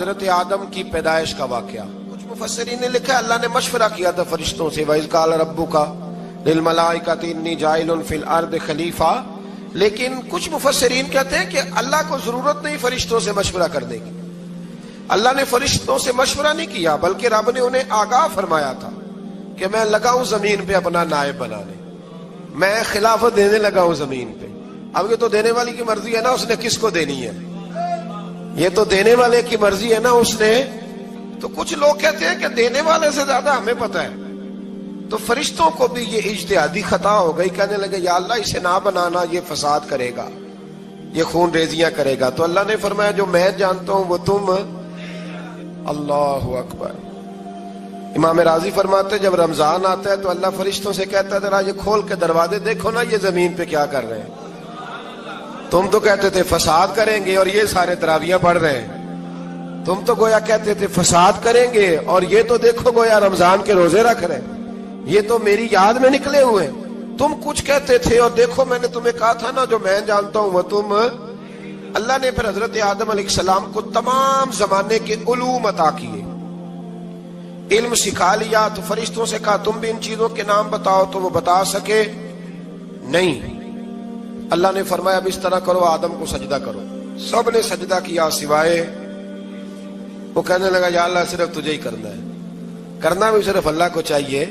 حضرت آدم کی پیدائش کا واقعہ کچھ مفسرین نے لکھا ہے اللہ نے مشورہ کیا تھا فرشتوں سے وَإِذْ قَالَ رَبُّكَ لِلْمَلَائِكَةِ إِنِّي جَاعِلٌ فِي الْأَرْضِ خَلِيفَةً، لیکن کچھ مفسرین کہتے ہیں کہ اللہ کو ضرورت نہیں فرشتوں سے مشورہ کرنے کی۔ اللہ نے فرشتوں سے مشورہ نہیں کیا بلکہ رب نے انہیں آگاہ فرمایا تھا کہ میں لگا ہوں زمین پہ اپنا نائب بنانے، میں خلافت دینے لگا ہوں زمین پہ۔ اب یہ تو دینے والی کی مرضی ہے نا اس نے کس کو دینی ہے، یہ تو دینے والے کی مرضی ہے نا اس نے۔ تو کچھ لوگ کہتے ہیں کہ دینے والے سے زیادہ ہمیں پتہ ہے، تو فرشتوں کو بھی یہ اجتہادی خطا ہو گئی، کہنے لگے یا اللہ اسے نہ بنانا، یہ فساد کرے گا، یہ خون ریزیاں کرے گا۔ تو اللہ نے فرمایا جو میں جانتا ہوں وہ تم۔ اللہ اکبر۔ امام راضی فرماتے ہیں جب رمضان آتا ہے تو اللہ فرشتوں سے کہتا ہے ذرا یہ کھول کے دروازے دیکھو نا یہ زمین پہ کیا کر رہے ہیں، تم تو کہتے تھے فساد کریں گے اور یہ سارے تراویحاں پڑھ رہے ہیں، تم تو گویا کہتے تھے فساد کریں گے اور یہ تو دیکھو گویا رمضان کے روزے رکھ رہے ہیں، یہ تو میری یاد میں نکلے ہوئے ہیں۔ تم کچھ کہتے تھے اور دیکھو میں نے تمہیں کہا تھا نا جو میں جانتا ہوں وہ تم۔ اللہ نے پھر حضرت آدم علیہ السلام کو تمام زمانے کے علوم عطا کیے، علم سکھا لیا۔ تو فرشتوں سے کہا تم بھی ان چیزوں کے نام بتاؤ، تو وہ بتا سکے نہیں۔ اللہ نے فرمایا اب اس طرح کرو آدم کو سجدہ کرو، سب نے سجدہ کیا سوائے وہ۔ کہنے لگا یا اللہ صرف تجھے ہی کرنا ہے، کرنا بھی صرف اللہ کو چاہیے،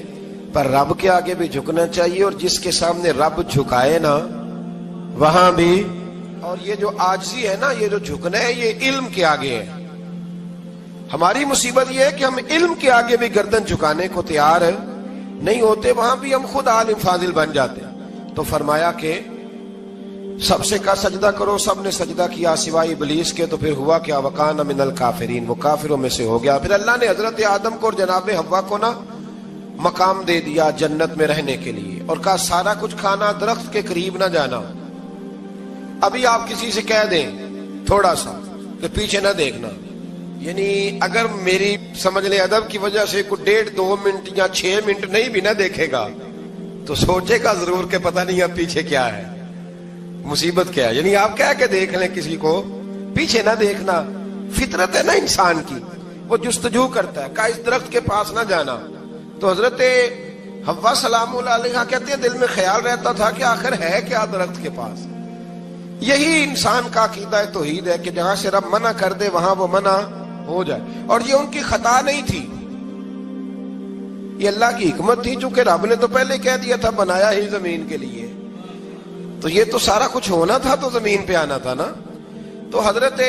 پر رب کے آگے بھی جھکنا چاہیے، اور جس کے سامنے رب جھکائے نا وہاں بھی۔ اور یہ جو عاجزی ہے نا، یہ جو جھکنا ہے، یہ علم کے آگے ہے۔ ہماری مصیبت یہ ہے کہ ہم علم کے آگے بھی گردن جھکانے کو تیار نہیں ہوتے، وہاں بھی ہم خود عالم فاضل بن جاتے۔ تو فرمایا کہ سب سے کہا سجدہ کرو، سب نے سجدہ کیا سوائے ابلیس کے۔ تو پھر ہوا کیا وَكَانَ مِنَ الْكَافِرِينَ، وہ کافروں میں سے ہو گیا۔ پھر اللہ نے حضرت آدم کو اور جناب حوا کو نا مقام دے دیا جنت میں رہنے کے لیے، اور کہا سارا کچھ کھانا، درخت کے قریب نہ جانا۔ ابھی آپ کسی سے کہہ دیں تھوڑا سا کہ پیچھے نہ دیکھنا، یعنی اگر میری سمجھ لیں ادب کی وجہ سے کوئی 1.5-2 منٹ یا 6 منٹ نہیں بھی نہ دیکھے گا تو سوچے گا ضرور کہ پتہ نہیں اب پیچھے کیا ہے، مصیبت کیا ہے۔ یعنی آپ کہہ کے دیکھ لیں کسی کو، پیچھے نہ دیکھنا فطرت ہے نا انسان کی، وہ جستجو کرتا ہے، کہا اس درخت کے پاس نہ جانا۔ تو حضرت حوا سلام اللہ علیہ کہتے ہیں دل میں خیال رہتا تھا کہ آخر ہے کیا درخت کے پاس۔ یہی انسان کا عقیدہ توحید ہے کہ جہاں سے رب منع کر دے وہاں وہ منع ہو جائے، اور یہ ان کی خطا نہیں تھی، یہ اللہ کی حکمت تھی، چونکہ رب نے تو پہلے کہہ دیا تھا بنایا ہی زمین کے لیے، تو یہ تو سارا کچھ ہونا تھا تو زمین پہ آنا تھا نا۔ تو حضرت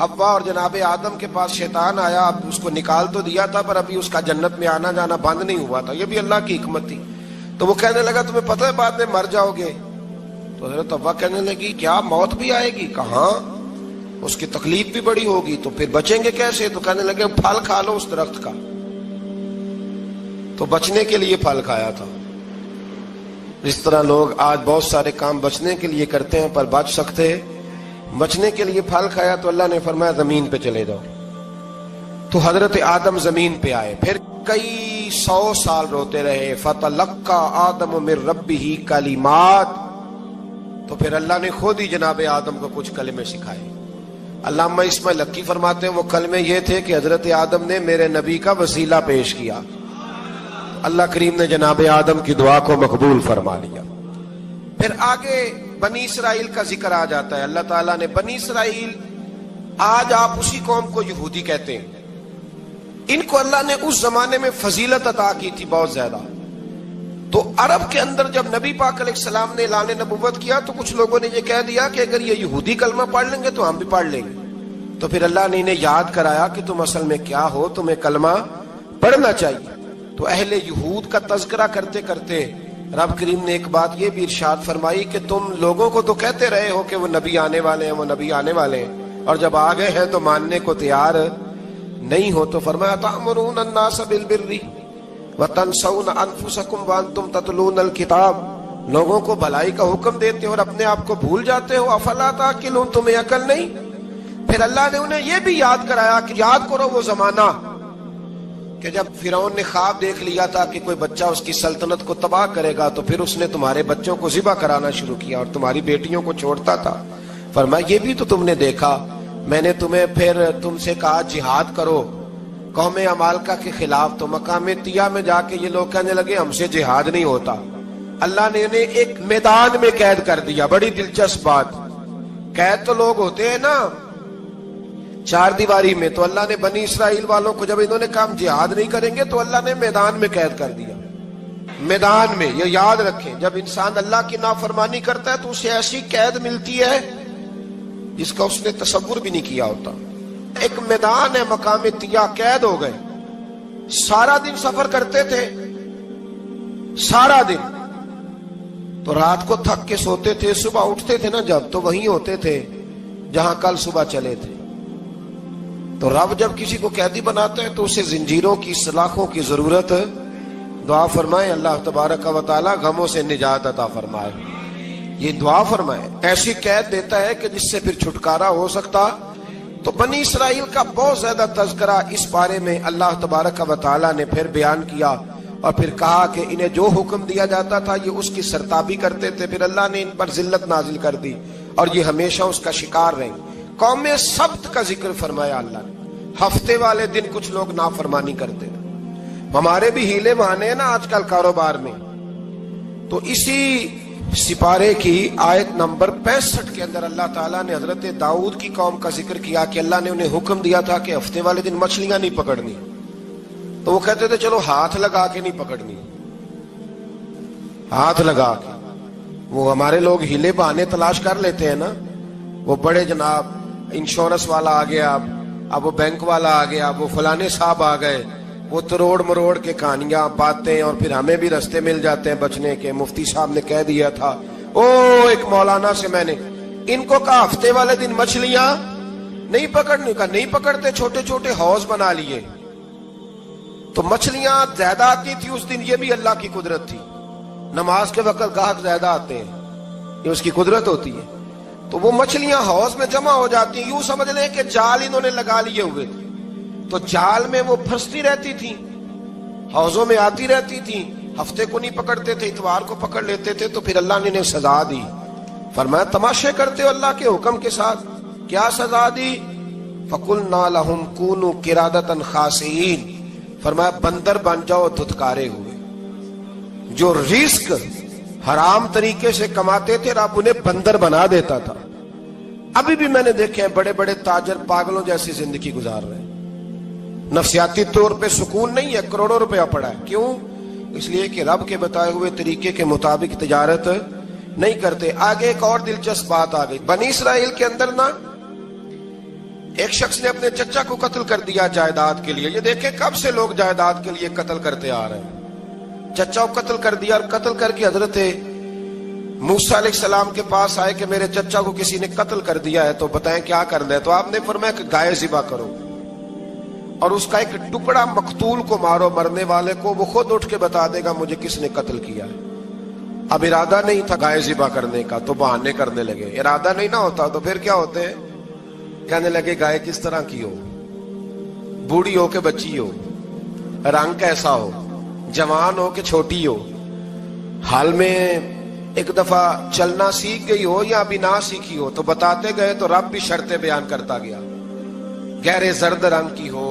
حوا اور جناب آدم کے پاس شیطان آیا، اب اس کو نکال تو دیا تھا پر ابھی اس کا جنت میں آنا جانا بند نہیں ہوا تھا، یہ بھی اللہ کی حکمت تھی۔ تو وہ کہنے لگا تمہیں پتہ ہے بعد میں مر جاؤ گے۔ تو حضرت حوا کہنے لگی کیا موت بھی آئے گی؟ کہاں، اس کی تکلیف بھی بڑی ہوگی، تو پھر بچیں گے کیسے؟ تو کہنے لگے پھل کھا لو اس درخت کا۔ تو بچنے کے لیے پھل کھایا تھا۔ اس طرح لوگ آج بہت سارے کام بچنے کے لیے کرتے ہیں پر بچ سکتے، بچنے کے لیے پھل کھایا تو اللہ نے فرمایا زمین پہ چلے جاؤ۔ تو حضرت آدم زمین پہ آئے، پھر کئی 100 سال روتے رہے۔ فَتَلَقَّى آدَمُ مِن رَبِّهِ کَلِمَاتٍ، تو پھر اللہ نے خود ہی جناب آدم کو کچھ کلمے سکھائے۔ علامہ اسماعیل حقی فرماتے ہیں وہ کلمے یہ تھے کہ حضرت آدم نے میرے نبی کا وسیلہ پیش کیا، اللہ کریم نے جناب آدم کی دعا کو مقبول فرما لیا۔ پھر آگے بنی اسرائیل کا ذکر آ جاتا ہے۔ اللہ تعالیٰ نے بنی اسرائیل، آج آپ اسی قوم کو یہودی کہتے ہیں، ان کو اللہ نے اس زمانے میں فضیلت عطا کی تھی بہت زیادہ۔ تو عرب کے اندر جب نبی پاک علیہ السلام نے اعلان نبوت کیا تو کچھ لوگوں نے یہ کہہ دیا کہ اگر یہ یہودی کلمہ پڑھ لیں گے تو ہم بھی پڑھ لیں گے۔ تو پھر اللہ نے انہیں یاد کرایا کہ تم اصل میں کیا ہو، تمہیں کلمہ پڑھنا چاہیے۔ تو اہل یہود کا تذکرہ کرتے کرتے رب کریم نے ایک بات یہ بھی ارشاد فرمائی کہ تم لوگوں کو تو کہتے رہے ہو کہ وہ نبی آنے والے ہیں، وہ نبی آنے والے ہیں، اور جب آ گئے ہیں تو ماننے کو تیار نہیں ہو۔ تو فرمایا تأمرون الناس بالبر وتنسون انفسکم وانتم تتلون الکتاب، لوگوں کو بھلائی کا حکم دیتے ہو اور اپنے آپ کو بھول جاتے ہو، افلا تعقلون، تمہیں عقل نہیں؟ پھر اللہ نے انہیں یہ بھی یاد کرایا کہ یاد کرو وہ زمانہ کہ جب فرعون نے خواب دیکھ لیا تھا کہ کوئی بچہ اس کی سلطنت کو تباہ کرے گا، تو پھر اس نے تمہارے بچوں کو ذبح کرانا شروع کیا اور تمہاری بیٹیوں کو چھوڑتا تھا۔ فرمایا یہ بھی تو تم نے دیکھا، میں نے تمہیں پھر تم سے کہا جہاد کرو قوم عمالقہ کے خلاف، تو مقام طیہ میں جا کے یہ لوگ کہنے لگے ہم سے جہاد نہیں ہوتا۔ اللہ نے انہیں ایک میدان میں قید کر دیا۔ بڑی دلچسپ بات، قید تو لوگ ہوتے ہیں نا چار دیواری میں، تو اللہ نے بنی اسرائیل والوں کو جب انہوں نے کہا ہم جہاد نہیں کریں گے تو اللہ نے میدان میں قید کر دیا۔ میدان میں، یہ یاد رکھیں، جب انسان اللہ کی نافرمانی کرتا ہے تو اسے ایسی قید ملتی ہے جس کا اس نے تصور بھی نہیں کیا ہوتا۔ ایک میدان ہے مقام طیہ، قید ہو گئے، سارا دن سفر کرتے تھے، سارا دن، تو رات کو تھک کے سوتے تھے، صبح اٹھتے تھے نا جب، تو وہیں ہوتے تھے جہاں کل صبح چلے تھے۔ تو رب جب کسی کو قیدی بناتا ہے تو اسے زنجیروں کی، سلاخوں کی ضرورت، دعا فرمائے اللہ تبارک و تعالی غموں سے نجات عطا فرمائے، یہ دعا فرمائے۔ ایسی قید دیتا ہے کہ جس سے پھر چھٹکارا ہو سکتا۔ تو بنی اسرائیل کا بہت زیادہ تذکرہ اس بارے میں اللہ تبارک و تعالی نے پھر بیان کیا، اور پھر کہا کہ انہیں جو حکم دیا جاتا تھا یہ اس کی سرتابی کرتے تھے، پھر اللہ نے ان پر ذلت نازل کر دی اور یہ ہمیشہ اس کا شکار رہیں۔ قوم سبت کا ذکر فرمایا اللہ نے، ہفتے والے دن کچھ لوگ نافرمانی کرتے تھے۔ ہمارے بھی ہیلے بہانے ہیں نا آج کل کاروبار میں، تو اسی سپارے کی آیت نمبر 65 کے اندر اللہ تعالیٰ نے حضرت داؤد کی قوم کا ذکر کیا کہ اللہ نے انہیں حکم دیا تھا کہ ہفتے والے دن مچھلیاں نہیں پکڑنی، تو وہ کہتے تھے چلو ہاتھ لگا کے نہیں پکڑنی، ہاتھ لگا کے۔ وہ ہمارے لوگ ہیلے بہانے تلاش کر لیتے ہیں نا، وہ بڑے جناب انشورنس والا آ گیا، اب وہ بینک والا آ گیا، وہ فلانے صاحب آ گئے، وہ تروڑ مروڑ کے کہانیاں باتیں، اور پھر ہمیں بھی رستے مل جاتے ہیں بچنے کے۔ مفتی صاحب نے کہہ دیا تھا، ایک مولانا سے میں نے ان کو کہا ہفتے والے دن مچھلیاں نہیں پکڑنے کا، نہیں پکڑتے، چھوٹے چھوٹے حوض بنا لیے، تو مچھلیاں زیادہ آتی تھی اس دن، یہ بھی اللہ کی قدرت تھی۔ نماز کے وقت گاہک زیادہ آتے ہیں، یہ اس کی قدرت ہوتی ہے، تو وہ مچھلیاں حوض میں جمع ہو جاتی ہیں۔ یوں سمجھ لیں کہ جال انہوں نے لگا لیے ہوئے تھے، تو جال میں وہ پھنستی رہتی تھی، حوضوں میں آتی رہتی تھی، ہفتے کو نہیں پکڑتے تھے، اتوار کو پکڑ لیتے تھے، تو پھر اللہ نے انہیں سزا دی۔ فرمایا تماشے کرتے ہو اللہ کے حکم کے ساتھ، کیا سزا دی؟ فَقُلْنَا لَهُمْ كُونُوا قِرَادَةً خَاسِئِينَ، فرمایا بندر بن جاؤ دھتکارے ہوئے۔ جو رزق حرام طریقے سے کماتے تھے رب انہیں بندر بنا دیتا تھا۔ ابھی بھی میں نے دیکھے ہیں بڑے بڑے تاجر پاگلوں جیسی زندگی گزار رہے ہیں، نفسیاتی طور پہ سکون نہیں ہے، کروڑوں روپیہ پڑا ہے، کیوں؟ اس لیے کہ رب کے بتائے ہوئے طریقے کے مطابق تجارت نہیں کرتے۔ آگے ایک اور دلچسپ بات آ گئی، بنی اسرائیل کے اندر نا ایک شخص نے اپنے چچا کو قتل کر دیا جائیداد کے لیے۔ یہ دیکھیں کب سے لوگ جائیداد کے لیے قتل کرتے آ رہے ہیں۔ چچا کو قتل کر دیا، اور قتل کر کے حضرت موسیٰ علیہ السلام کے پاس آئے کہ میرے چچا کو کسی نے قتل کر دیا ہے، تو بتائیں کیا کرنا ہے؟ تو آپ نے فرمایا کہ گائے ذبح کرو، اور اس کا ایک ٹکڑا مقتول کو مارو، مرنے والے کو، وہ خود اٹھ کے بتا دے گا مجھے کس نے قتل کیا ہے۔ اب ارادہ نہیں تھا گائے ذبح کرنے کا تو بہانے کرنے لگے، ارادہ نہیں نہ ہوتا تو پھر کیا ہوتے ہیں؟ کہنے لگے گائے کس طرح کی ہو، بوڑھی ہو کہ بچی ہو، رنگ کیسا ہو، جوان ہو کہ چھوٹی ہو، حال میں ایک دفعہ چلنا سیکھ گئی ہو یا ابھی نہ سیکھی ہو، تو بتاتے گئے تو رب بھی شرطیں بیان کرتا گیا۔ گہرے زرد رنگ کی ہو،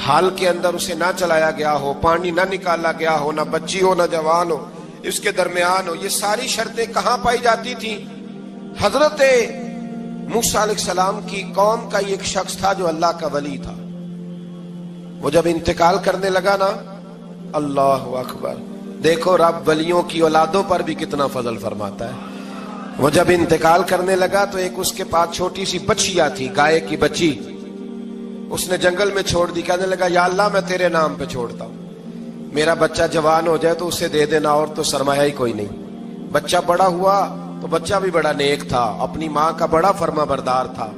حال کے اندر اسے نہ چلایا گیا ہو، پانی نہ نکالا گیا ہو، نہ بچی ہو نہ جوان ہو، اس کے درمیان ہو۔ یہ ساری شرطیں کہاں پائی جاتی تھی؟ حضرت موسیٰ علیہ السلام کی قوم کا ایک شخص تھا جو اللہ کا ولی تھا، وہ جب انتقال کرنے لگا نا، اللہ اکبر، دیکھو رب ولیوں کی اولادوں پر بھی کتنا فضل فرماتا ہے۔ وہ جب انتقال کرنے لگا تو ایک اس کے پاس چھوٹی سی بچیا تھی، گائے کی بچی، اس نے جنگل میں چھوڑ دی، کہنے لگا یا اللہ میں تیرے نام پہ چھوڑتا ہوں، میرا بچہ جوان ہو جائے تو اسے دے دینا، اور تو سرمایہ ہی کوئی نہیں۔ بچہ بڑا ہوا تو بچہ بھی بڑا نیک تھا، اپنی ماں کا بڑا فرما بردار تھا۔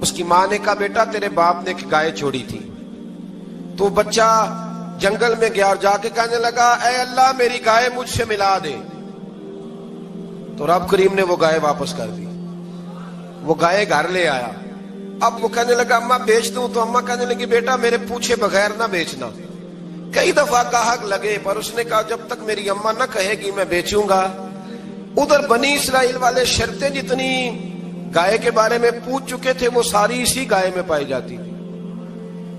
اس کی ماں نے کہا بیٹا تیرے باپ نے ایک گائے چھوڑی تھی، تو بچہ جنگل میں گیا اور جا کے کہنے لگا اے اللہ میری گائے مجھ سے ملا دے، تو رب کریم نے وہ گائے واپس کر دی، وہ گائے گھر لے آیا۔ اب وہ کہنے لگا اماں بیچ دوں، تو اماں کہنے لگی بیٹا میرے پوچھے بغیر نہ بیچنا۔ کئی دفعہ گاہک لگے پر اس نے کہا جب تک میری اماں نہ کہے گی میں بیچوں گا۔ ادھر بنی اسرائیل والے شرطیں جتنی گائے کے بارے میں پوچھ چکے تھے، وہ ساری اسی گائے میں پائی جاتی تھی۔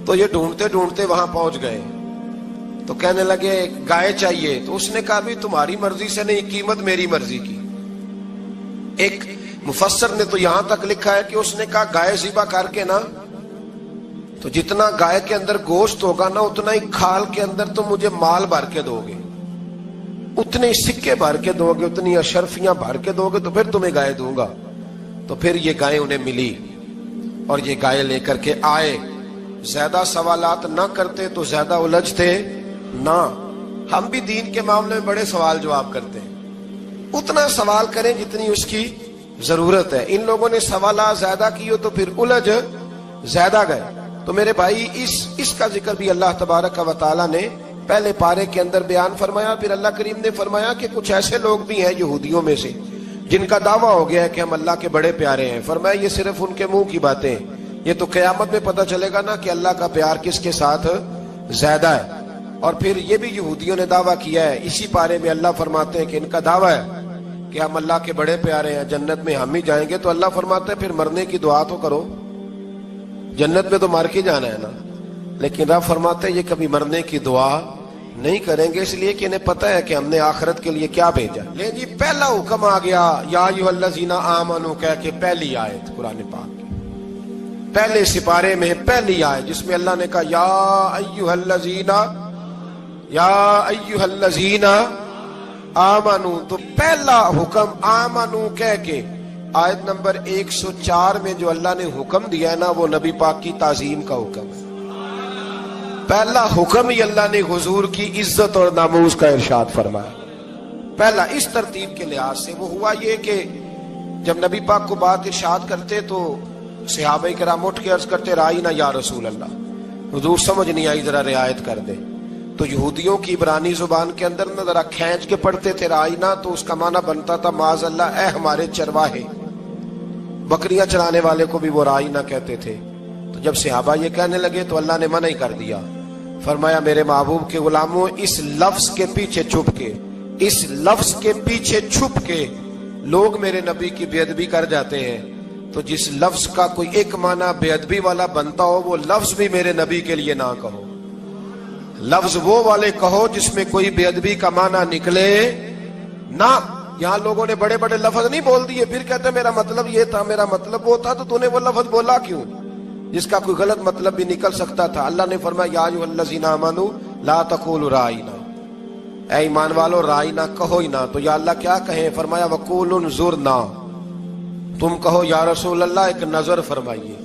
تو یہ ڈھونڈتے ڈھونڈتے وہاں پہنچ گئے، تو کہنے لگے گائے چاہیے، تو اس نے کہا بھی تمہاری مرضی سے نہیں، قیمت میری مرضی کی۔ ایک مفسر نے تو یہاں تک لکھا ہے کہ اس نے کہا گائے ذبح کر کے نا، تو جتنا گائے کے اندر گوشت ہوگا نا اتنا ہی کھال کے اندر تم مجھے مال بھر کے دو گے، اتنے سکے بھر کے دو گے، اتنی اشرفیاں بھر کے دو گے تو پھر تمہیں گائے دوں گا۔ تو پھر یہ گائے انہیں ملی اور یہ گائے لے کر کے آئے۔ زیادہ سوالات نہ کرتے تو زیادہ الجھتے نہ۔ ہم بھی دین کے معاملے میں بڑے سوال جواب کرتے ہیں، اتنا سوال کریں جتنی اس کی ضرورت ہے۔ ان لوگوں نے سوالات زیادہ کیے تو پھر الجھ زیادہ گئے۔ تو میرے بھائی اس کا ذکر بھی اللہ تبارک و تعالیٰ نے پہلے پارے کے اندر بیان فرمایا۔ پھر اللہ کریم نے فرمایا کہ کچھ ایسے لوگ بھی ہیں یہودیوں میں سے جن کا دعویٰ ہو گیا ہے کہ ہم اللہ کے بڑے پیارے ہیں۔ فرمایا یہ صرف ان کے منہ کی باتیں ہیں، یہ تو قیامت میں پتہ چلے گا نا کہ اللہ کا پیار کس کے ساتھ زیادہ ہے۔ اور پھر یہ بھی یہودیوں نے دعویٰ کیا ہے، اسی پارے میں اللہ فرماتے ہیں کہ ان کا دعویٰ ہے کہ ہم اللہ کے بڑے پیارے ہیں، جنت میں ہم ہی جائیں گے۔ تو اللہ فرماتا ہے پھر مرنے کی دعا تو کرو، جنت میں تو مر کے جانا ہے نا۔ لیکن رب فرماتے ہیں یہ کبھی مرنے کی دعا نہیں کریں گے، اس لیے کہ انہیں پتہ ہے کہ ہم نے آخرت کے لیے کیا بھیجا۔ لیکن جی پہلا حکم آ گیا یا ایھا الذین آمنوا کہہ کے، پہلی آیت قرآن پاک کی پہلے سپارے میں پہلی آیت جس میں اللہ نے کہا یا ایھا الذین آمنوا، تو پہلا حکم آمنوا کہہ کے آیت نمبر 104 میں جو اللہ نے حکم دیا ہے نا وہ نبی پاک کی تعظیم کا حکم ہے۔ پہلا حکم ہی اللہ نے حضور کی عزت اور ناموس کا ارشاد فرمایا۔ پہلا اس ترتیب کے لحاظ سے وہ ہوا یہ کہ جب نبی پاک کو بات ارشاد کرتے تو صحابہ کرام اٹھ کے عرض کرتے رائینا یا رسول اللہ، حضور سمجھ نہیں آئی ذرا رعایت کر دے۔ تو یہودیوں کی عبرانی زبان کے اندر نہ ذرا کھینچ کے پڑھتے تھے رائینا، تو اس کا معنی بنتا تھا معاذ اللہ اے ہمارے چرواہے، بکریاں چرانے والے کو بھی وہ رائینا کہتے تھے۔ تو جب صحابہ یہ کہنے لگے تو اللہ نے منع ہی کر دیا، فرمایا میرے محبوب کے غلاموں اس لفظ کے پیچھے چھپ کے، اس لفظ کے پیچھے چھپ کے لوگ میرے نبی کی بے ادبی کر جاتے ہیں۔ تو جس لفظ کا کوئی ایک معنی بے ادبی والا بنتا ہو وہ لفظ بھی میرے نبی کے لیے نہ کہو، لفظ وہ والے کہو جس میں کوئی بے ادبی کا معنی نکلے نہ۔ یہاں لوگوں نے بڑے بڑے لفظ نہیں بول دیے، پھر کہتے میرا مطلب یہ تھا، میرا مطلب وہ تھا، تو تو نے وہ لفظ بولا کیوں جس کا کوئی غلط مطلب بھی نکل سکتا تھا۔ اللہ نے فرمایا یا ایھا الذین آمنوا لا تقولوا رائینا، اے ایمان والو رائینا کہو ہی نہ۔ تو یا اللہ کیا کہیں؟ فرمایا وقولوا انظرنا، تم کہو یا رسول اللہ ایک نظر فرمائیے۔